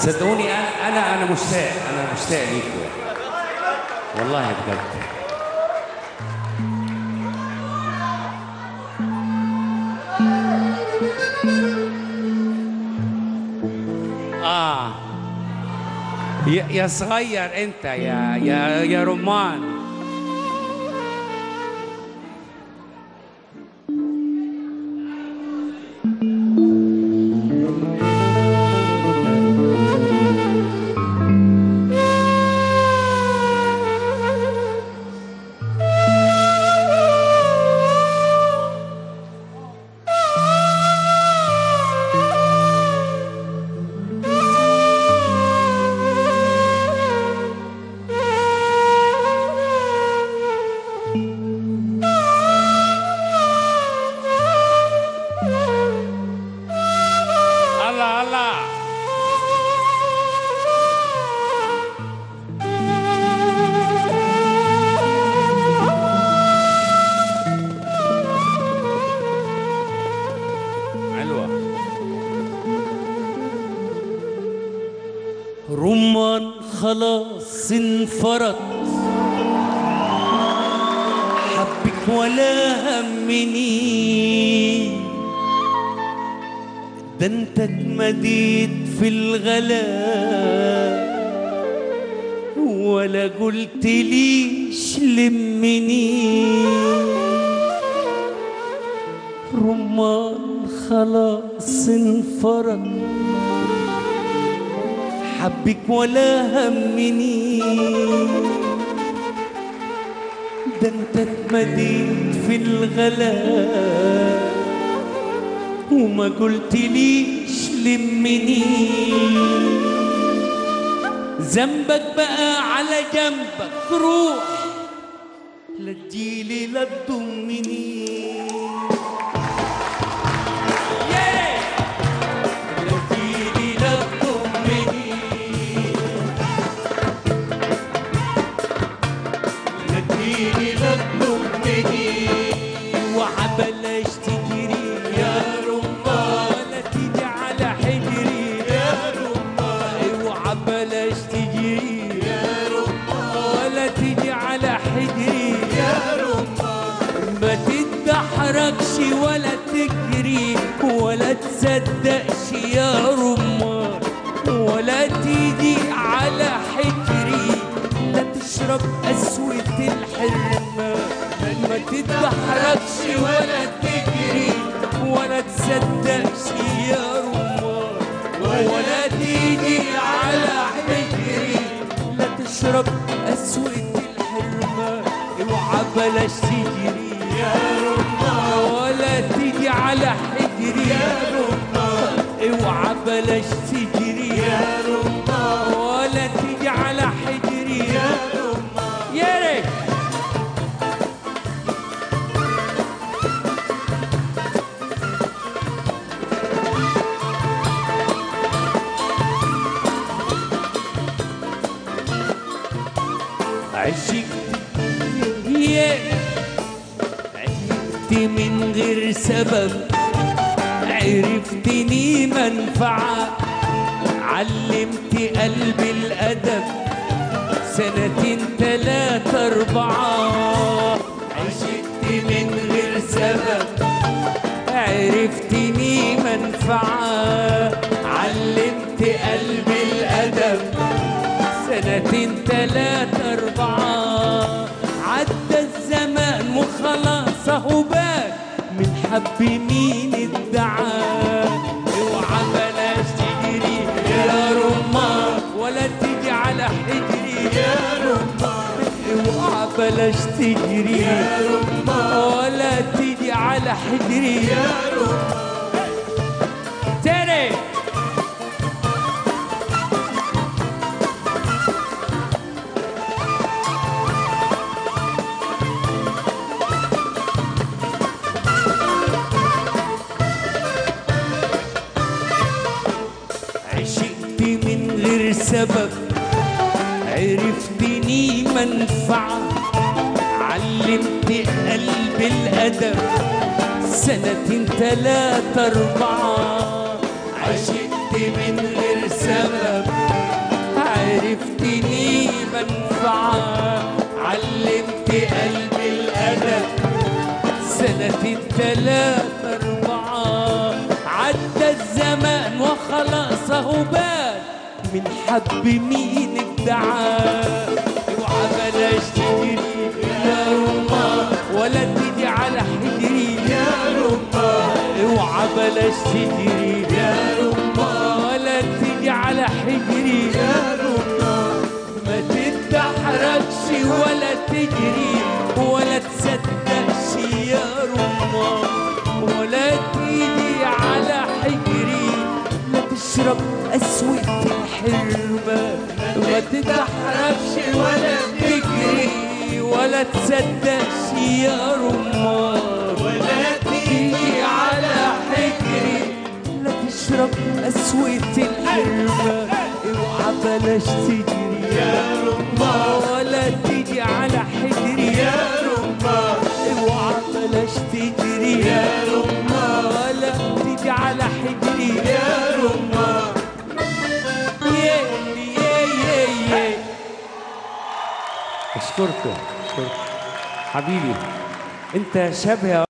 صدقوني انا مشتاق، انا مشتاق ليكم والله بجد. يا صغير انت يا رمان. رمان خلاص انفرط، حبك ولا همني، ده انت اتمديت في الغلا ولا قلت ليش لمني. رمان خلاص انفرط، حبك ولا همني، ده انت اتمديت في الغلا وما قلت ليش لمني. ذنبك بقى على جنبك، روح لا تجيلي لا تضمني. وعبلاش تجري يا رمان ولا تيجي على حجري يا رمان. وعبلاش تجري يا رمان ولا تيجي على حجري يا رمان. ما تتدحرجش ولا تجري ولا تصدقش يا رمان، ولا تيجي على حجري لا تشرب قسوة الحرمان. ما تتدحرجش ولا تجري ولا تصدقش يا رمان، ولا تيجي على حجري لا تشرب قسوة الحرمان. اوعى بلاش تجري يا رمان ولا تيجي على حجري يا رمان. اوعى بلاش تجري يا رمان ولا تيجي على حجري يا رمان. يا ريت عشقت من غير سبب، عرفتني منفعة، علمت قلبي الأدب سنتين 3 4. عشقت من غير سبب، عرفتني منفعة، علمت قلبي الأدب سنتين 3 4. عدى الزمان وخلاص اهو بان من حب مين ادعى. اوعى بلاش تجري يا رمان ولا تيجي على حجري يا رمان. اوعى بلاش تجري يا رمان ولا تيجي على حجري يا رمان. تاني سبب، عرفتني منفعة، علمت قلبي الأدب سنتين 3 4. عشقت من غير سبب، عرفتني منفعة علمت قلبي الأدب سنة 3 4 عدى الزمان وخلاص اهو بان من حب مين ادعى اوعى بلاش تجري يا رمان ولا تيجي على حجري يا رمان اوعى بلاش تجري يا رمان ولا تيجي على حجري يا رمان ما تتحركش ولا تجري ولا تصدقش يا رمان ولا تيجي على حجري لا تشرب قسوة الحرمة ما تتحركش ولا تجري ولا تصدقش يا رمان ولا تيجي على حجري لا تشرب قسوة الحرمة اوعى بلاش تجري يا رمان ولا تيجي على حجري يا رمان اوعى بلاش تجري يا رمان ولا تيجي على حجري يا رمان اشكركم حبيبي انت شبه